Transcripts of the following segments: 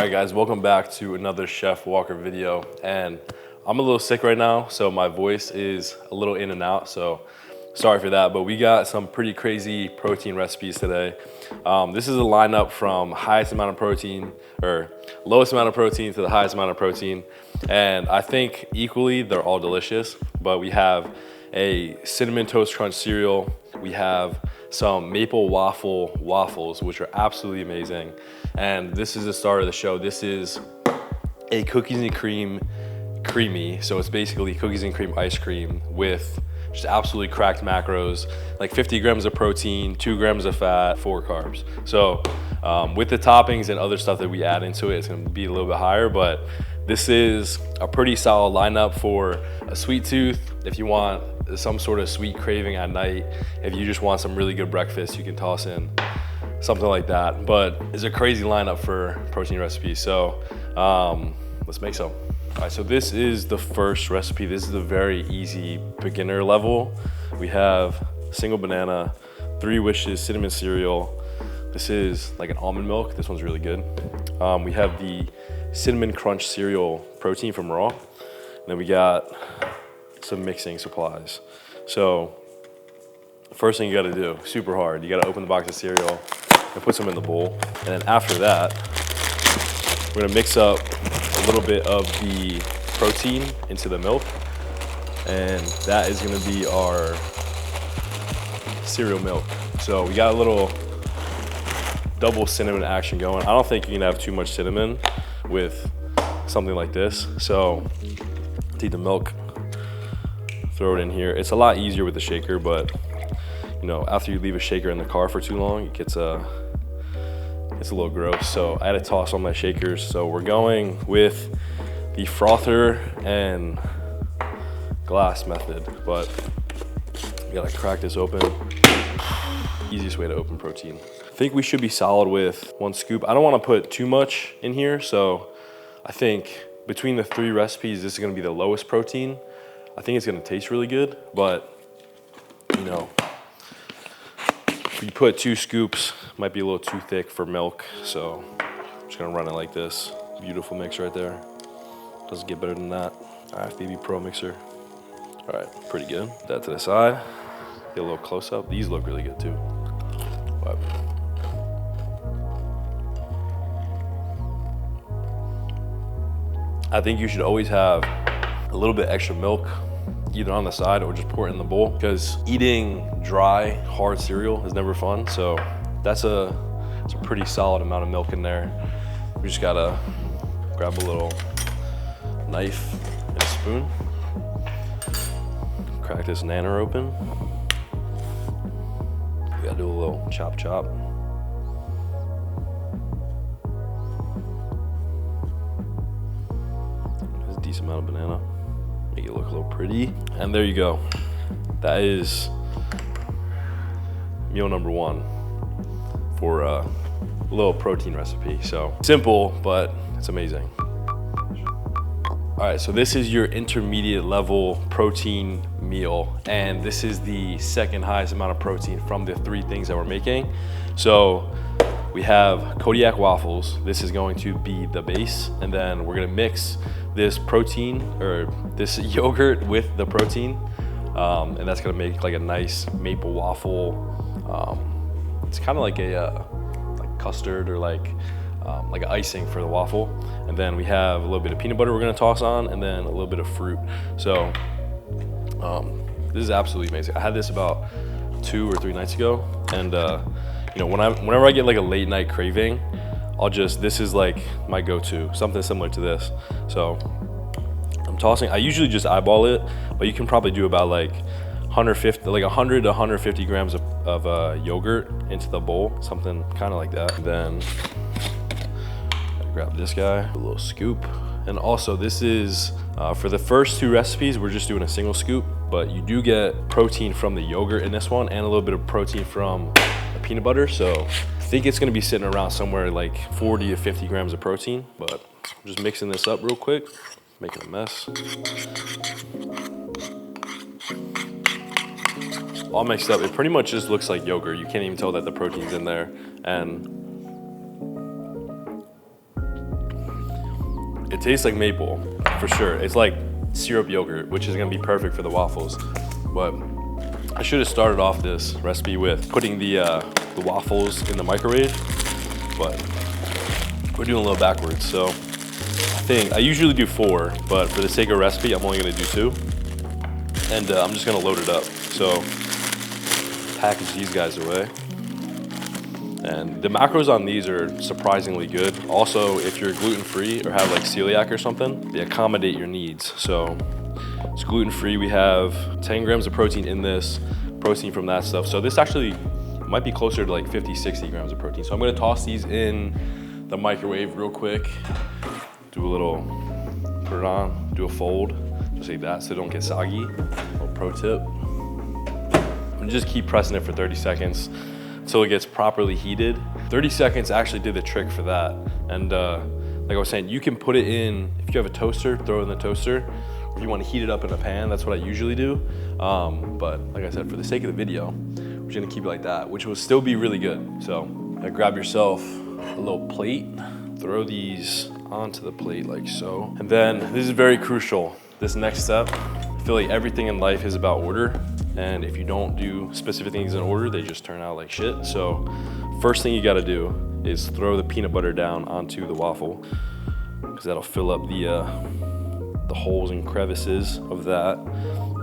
All right guys, welcome back to another Chef Walker video. And I'm a little sick right now, so my voice is a little in and out, so sorry for that. But we got some pretty crazy protein recipes today. This is a lineup from highest amount of protein, or lowest amount of protein to the highest amount of protein. And I think equally, they're all delicious. But we have a cinnamon toast crunch cereal. We have some maple waffle waffles, which are absolutely amazing. And this is the start of the show. This is a cookies and cream creamy. So it's basically cookies and cream ice cream with just absolutely cracked macros, like 50 grams of protein, 2 grams of fat, 4 carbs. So with the toppings and other stuff that we add into it, it's gonna be a little bit higher, but this is a pretty solid lineup for a sweet tooth. If you want some sort of sweet craving at night, if you just want some really good breakfast, you can toss in something like that. But it's a crazy lineup for protein recipes. So let's make some. All right, so this is the first recipe. This is a very easy beginner level. We have single banana, 3 wishes cinnamon cereal. This is like an almond milk. This one's really good. We have the cinnamon crunch cereal protein from Raw. And then we got some mixing supplies. So the first thing you gotta do, super hard, you gotta open the box of cereal and put some in the bowl. And then after that, we're gonna mix up a little bit of the protein into the milk. And that is gonna be our cereal milk. So we got a little double cinnamon action going. I don't think you can have too much cinnamon with something like this. So take the milk, throw it in here. It's a lot easier with the shaker, but you know, after you leave a shaker in the car for too long, it gets a little gross. So I had to toss all my shakers. So we're going with the frother and glass method, but you gotta crack this open. Easiest way to open protein. I think we should be solid with 1 scoop. I don't wanna put too much in here, so I think between the 3 recipes, this is gonna be the lowest protein. I think it's gonna taste really good, but you know, if you put 2 scoops, might be a little too thick for milk. So I'm just gonna run it like this. Beautiful mix right there. Doesn't get better than that. All right, Phoebe Pro mixer. All right, pretty good. Put that to the side. Get a little close up. These look really good too. But I think you should always have a little bit extra milk either on the side or just pour it in the bowl, because eating dry, hard cereal is never fun. So it's a pretty solid amount of milk in there. We just gotta grab a little knife and a spoon, crack this nanner open. We gotta do a little chop chop. There's a decent amount of banana. Make it look a little pretty. And there you go. That is meal number 1 for a little protein recipe. So simple, but it's amazing. All right, so this is your intermediate level protein meal. And this is the second highest amount of protein from the 3 things that we're making. So we have Kodiak waffles. This is going to be the base. And then we're gonna mix this protein, or this yogurt with the protein. And that's gonna make like a nice maple waffle. It's kind of like a like custard, or like an icing for the waffle. And then we have a little bit of peanut butter we're gonna toss on, and then a little bit of fruit. So this is absolutely amazing. I had this about 2 or 3 nights ago, and you know, whenever I get like a late night craving, this is like my go-to, something similar to this. So I'm tossing, I usually just eyeball it, but you can probably do about like 100 to 150 grams of yogurt into the bowl, something kind of like that. Then grab this guy, a little scoop. And also this is, for the first 2 recipes, we're just doing a single scoop, but you do get protein from the yogurt in this one and a little bit of protein from the peanut butter. So I think it's gonna be sitting around somewhere like 40 to 50 grams of protein, but I'm just mixing this up real quick, making a mess. All mixed up, it pretty much just looks like yogurt. You can't even tell that the protein's in there. And It tastes like maple, for sure. It's like syrup yogurt, which is gonna be perfect for the waffles. But I should have started off this recipe with putting the waffles in the microwave, but we're doing a little backwards. So I usually do 4, but for the sake of recipe, I'm only gonna do 2. And I'm just gonna load it up. So package these guys away. And the macros on these are surprisingly good. Also, if you're gluten-free or have like celiac or something, they accommodate your needs. So it's gluten-free. We have 10 grams of protein in this, protein from that stuff. So this actually might be closer to like 50, 60 grams of protein. So I'm gonna toss these in the microwave real quick. Do a little, put it on, do a fold, just like that so they don't get soggy. A little pro tip. And just keep pressing it for 30 seconds until it gets properly heated. 30 seconds actually did the trick for that. And like I was saying, you can put it in, if you have a toaster, throw it in the toaster. Or if you want to heat it up in a pan, that's what I usually do. But like I said, for the sake of the video, we're gonna keep it like that, which will still be really good. So grab yourself a little plate, throw these onto the plate like so. And then this is very crucial, this next step. I feel like everything in life is about order. And if you don't do specific things in order, they just turn out like shit. So first thing you gotta do is throw the peanut butter down onto the waffle, because that'll fill up the holes and crevices of that.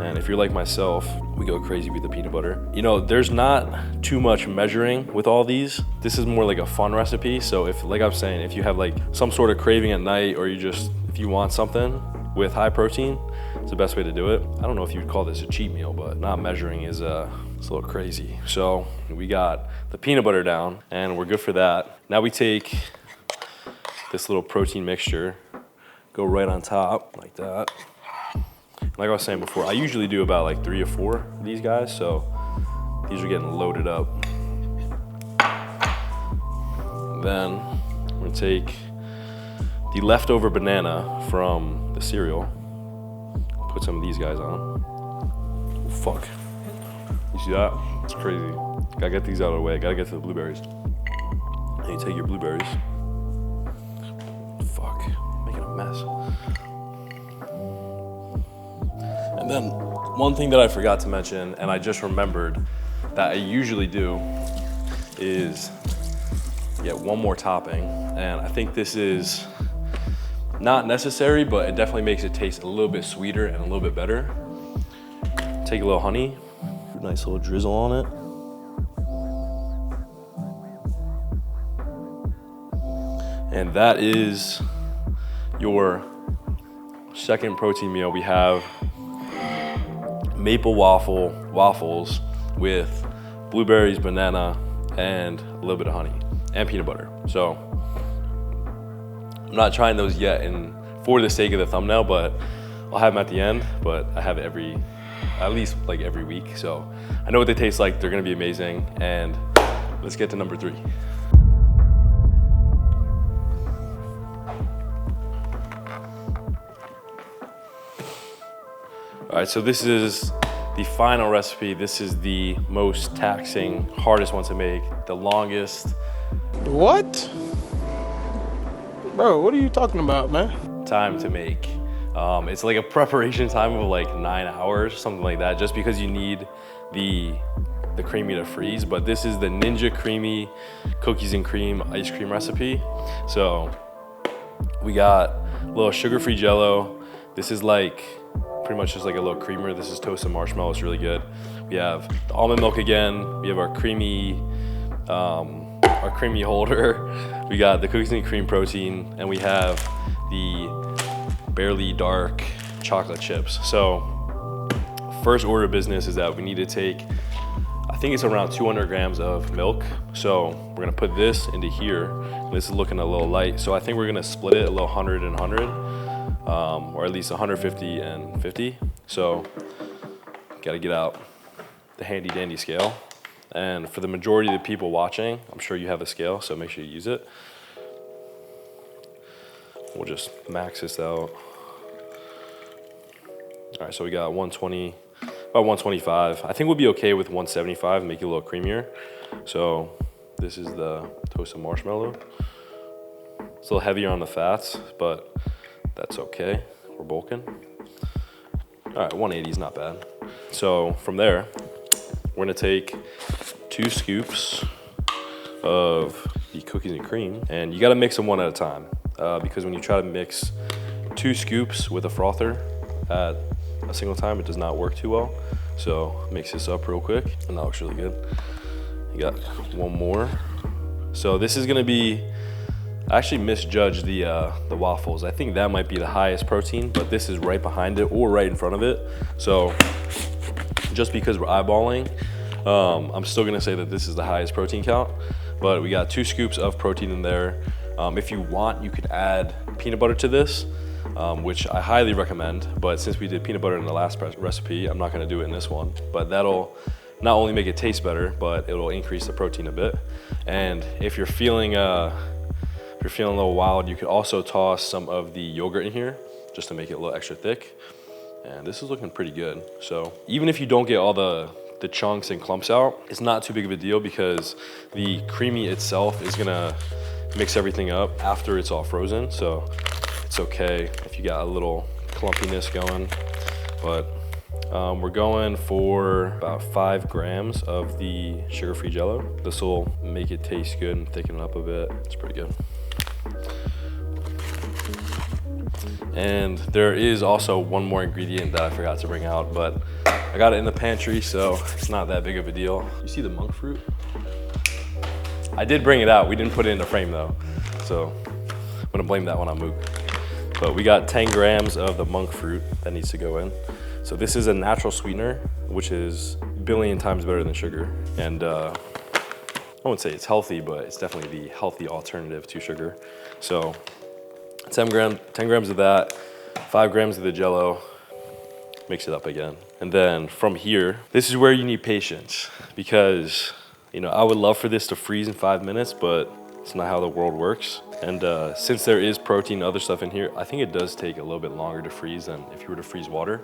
And if you're like myself, we go crazy with the peanut butter. You know, there's not too much measuring with all these. This is more like a fun recipe. So if, like I'm saying, if you have like some sort of craving at night, or if you want something with high protein, it's the best way to do it. I don't know if you'd call this a cheat meal, but not measuring is it's a little crazy. So we got the peanut butter down and we're good for that. Now we take this little protein mixture, go right on top like that. Like I was saying before, I usually do about like 3 or 4 of these guys, so these are getting loaded up. Then we're gonna take the leftover banana from the cereal, put some of these guys on. Oh, fuck. You see that? It's crazy. Gotta get these out of the way. Gotta get to the blueberries. And you take your blueberries. Fuck, making a mess. And then one thing that I forgot to mention, and I just remembered that I usually do, is get one more topping. And I think this is not necessary, but it definitely makes it taste a little bit sweeter and a little bit better. Take a little honey, a nice little drizzle on it. And that is your second protein meal. We have maple waffles with blueberries, banana, and a little bit of honey and peanut butter. So I'm not trying those yet, and for the sake of the thumbnail, but I'll have them at the end. But I have it at least like every week. So I know what they taste like. They're gonna be amazing. And let's get to number 3. All right, so this is the final recipe. This is the most taxing, hardest one to make, the longest. What? Bro, what are you talking about, man? Time to make. It's like a preparation time of like 9 hours, something like that, just because you need the creamy to freeze. But this is the Ninja Creamy Cookies and Cream Ice Cream recipe. So we got a little sugar-free Jello. This is like pretty much just like a little creamer. This is toasted marshmallow. It's really good. We have the almond milk again. We have our creamy holder. We got the cookies and cream protein, and we have the barely dark chocolate chips. So first order of business is that we need to take, I think it's around 200 grams of milk. So we're gonna put this into here. And this is looking a little light. So I think we're gonna split it a little 100 and 100. Or at least 150 and 50. So gotta get out the handy dandy scale. And for the majority of the people watching, I'm sure you have a scale, so make sure you use it. We'll just max this out. All right, so we got 120, about 125. I think we'll be okay with 175, make it a little creamier. So this is the toasted marshmallow. It's a little heavier on the fats, but That's okay, we're bulking. All right, 180 is not bad. So from there, we're gonna take 2 scoops of the cookies and cream, and you gotta mix them one at a time because when you try to mix 2 scoops with a frother at a single time, it does not work too well. So mix this up real quick, and that looks really good. You got 1 more. So this is gonna be, I actually misjudged the waffles. I think that might be the highest protein, but this is right behind it or right in front of it. So just because we're eyeballing, I'm still gonna say that this is the highest protein count, but we got 2 scoops of protein in there. If you want, you could add peanut butter to this, which I highly recommend, but since we did peanut butter in the last recipe, I'm not gonna do it in this one, but that'll not only make it taste better, but it'll increase the protein a bit. And if you're feeling a little wild, you could also toss some of the yogurt in here just to make it a little extra thick. And this is looking pretty good. So even if you don't get all the chunks and clumps out, it's not too big of a deal because the creamy itself is gonna mix everything up after it's all frozen. So it's okay if you got a little clumpiness going, but we're going for about 5 grams of the sugar-free Jell-O. This will make it taste good and thicken it up a bit. It's pretty good. And there is also one more ingredient that I forgot to bring out, but I got it in the pantry, so it's not that big of a deal. You see the monk fruit? I did bring it out. We didn't put it in the frame though. So I'm gonna blame that one on Mook. But we got 10 grams of the monk fruit that needs to go in. So this is a natural sweetener, which is a billion times better than sugar. And I wouldn't say it's healthy, but it's definitely the healthy alternative to sugar. So 10 grams of that, 5 grams of the Jell-O, mix it up again. And then from here, this is where you need patience because, you know, I would love for this to freeze in 5 minutes, but it's not how the world works. And since there is protein and other stuff in here, I think it does take a little bit longer to freeze than if you were to freeze water.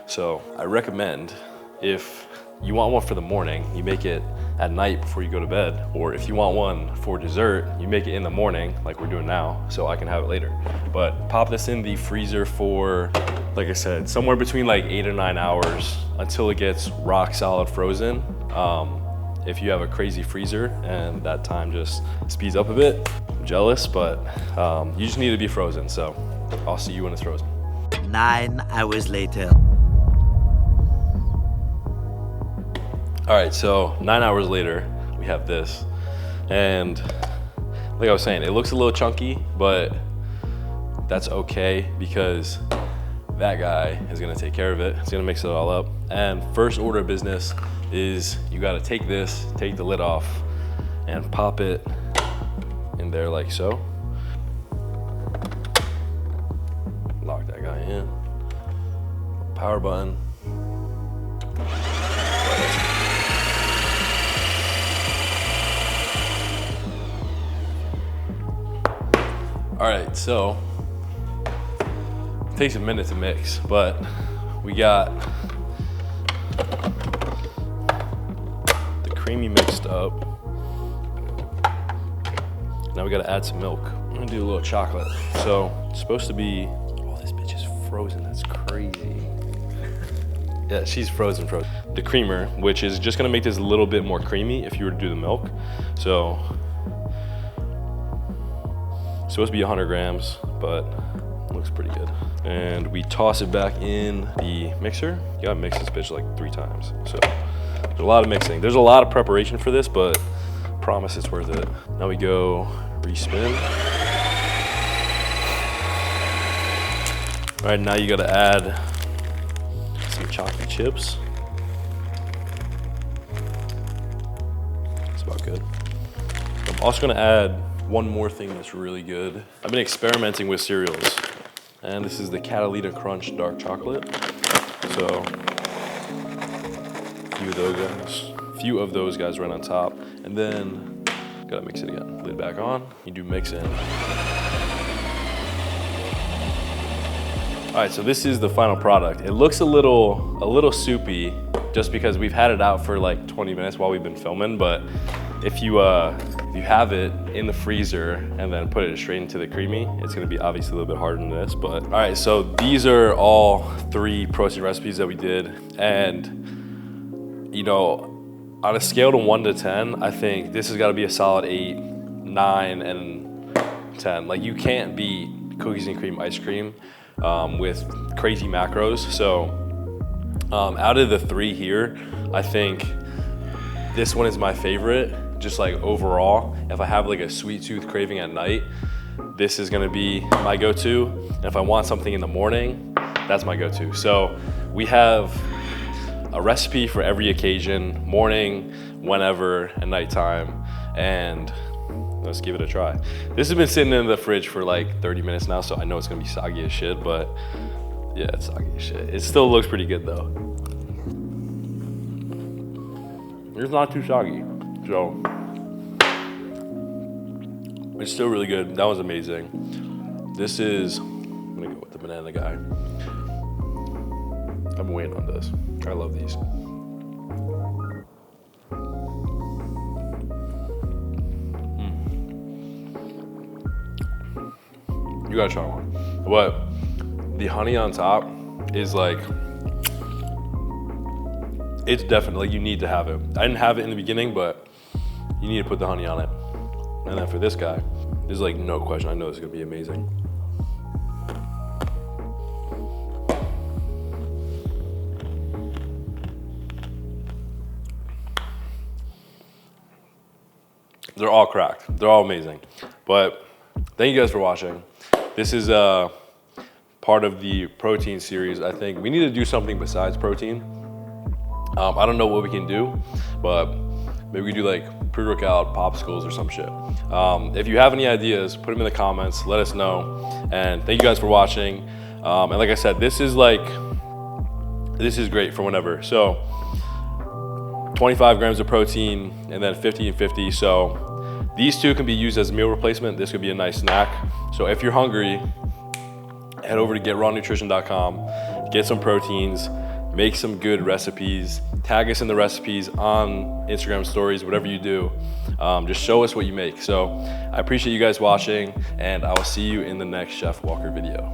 So I recommend if you want one for the morning, you make it at night before you go to bed. Or if you want one for dessert, you make it in the morning like we're doing now so I can have it later. But pop this in the freezer for, like I said, somewhere between like 8 or 9 hours until it gets rock solid frozen. If you have a crazy freezer and that time just speeds up a bit, I'm jealous, but you just need to be frozen. So I'll see you when it's frozen. 9 hours later. All right, so 9 hours later, we have this. And like I was saying, it looks a little chunky, but that's okay because that guy is gonna take care of it. He's gonna mix it all up. And first order of business is you gotta take this, take the lid off, and pop it in there like so. Lock that guy in. Power button. All right, so it takes a minute to mix, but we got the creamy mixed up. Now we gotta add some milk. I'm gonna do a little chocolate. So it's supposed to be, oh, this bitch is frozen, that's crazy. Yeah, she's frozen. The creamer, which is just gonna make this a little bit more creamy if you were to do the milk. So it's supposed to be 100 grams, but it looks pretty good. And we toss it back in the mixer. You gotta mix this bitch like 3 times. So there's a lot of mixing. There's a lot of preparation for this, but I promise it's worth it. Now we go respin. All right, now you gotta add some chocolate chips. That's about good. I'm also gonna add one more thing that's really good. I've been experimenting with cereals, and this is the Catalina Crunch Dark Chocolate. So, a few of those guys right on top, and then gotta mix it again. Lid back on, you do mix in. All right, so this is the final product. It looks a little soupy just because we've had it out for like 20 minutes while we've been filming, but if you If you have it in the freezer and then put it straight into the creamy, it's gonna be obviously a little bit harder than this, but. All right, so these are all 3 protein recipes that we did. And, you know, on a scale of 1 to 10, I think this has gotta be a solid 8, 9, and 10. Like, you can't beat cookies and cream ice cream with crazy macros. So out of the 3 here, I think this one is my favorite, just like overall. If I have like a sweet tooth craving at night, this is gonna be my go-to. And if I want something in the morning, that's my go-to. So we have a recipe for every occasion, morning, whenever, and nighttime, and let's give it a try. This has been sitting in the fridge for like 30 minutes now, so I know it's gonna be soggy as shit, but yeah, it's soggy as shit. It still looks pretty good though. It's not too soggy, so it's still really good. That was amazing. This is, I'm gonna go with the banana guy. I've been waiting on this. I love these. You gotta try one. But the honey on top is like, it's definitely, like, you need to have it. I didn't have it in the beginning, but you need to put the honey on it. And then for this guy, there's like no question, I know it's gonna be amazing. They're all cracked. They're all amazing. But thank you guys for watching. This is part of the protein series. I think we need to do something besides protein. I don't know what we can do, but maybe we do like pre-workout popsicles or some shit. If you have any ideas, put them in the comments, let us know. And thank you guys for watching. And like I said, this is great for whenever. So 25 grams of protein and then 50 and 50. So these 2 can be used as meal replacement. This could be a nice snack. So if you're hungry, head over to getrawnutrition.com, get some proteins, make some good recipes, tag us in the recipes on Instagram stories, whatever you do. Just show us what you make. So I appreciate you guys watching, and I will see you in the next Chef Walker video.